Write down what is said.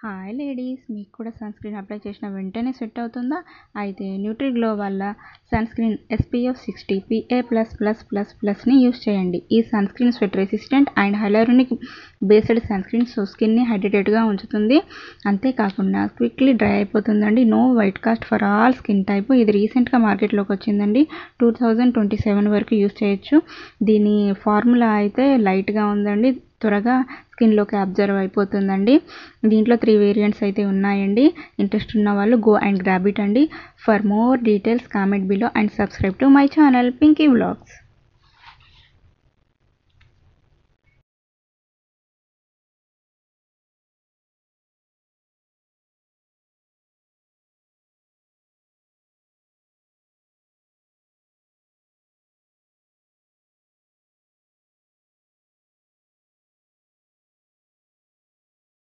Hi ladies, మీకు కూడా sun screen apply చేసిన వెంటనే సెట్ అవుతుందా? అయితే న్యూట్రిగ్లో వల్ల సన్ స్క్రీన్ SPF 60 PA++++ని యూస్ చేయండి. ఈ sunscreen sweat resistant and hyaluronic based sunscreen స్కిన్ని హైడ్రేటెడ్గా ఉంచుతుంది. అంతేకాకుండా క్విక్లీ డ్రై అయిపోతుందండి. No white cast for all skin type. ఇది రీసెంట్గా మార్కెట్లోకి వచ్చిందండి. 2027 వరకు యూస్ చేయొచ్చు. దీని ఫార్ములా అయితే లైట్గా ఉందండి, త్వరగా స్కిన్లోకి అబ్జర్వ్ అయిపోతుందండి. దీంట్లో 3 వేరియంట్స్ అయితే ఉన్నాయండి. ఇంట్రెస్ట్ ఉన్న వాళ్ళు గో అండ్ గ్రాబ్ ఇట్ అండి. For more details comment below and subscribe to my channel Pinky vlogs.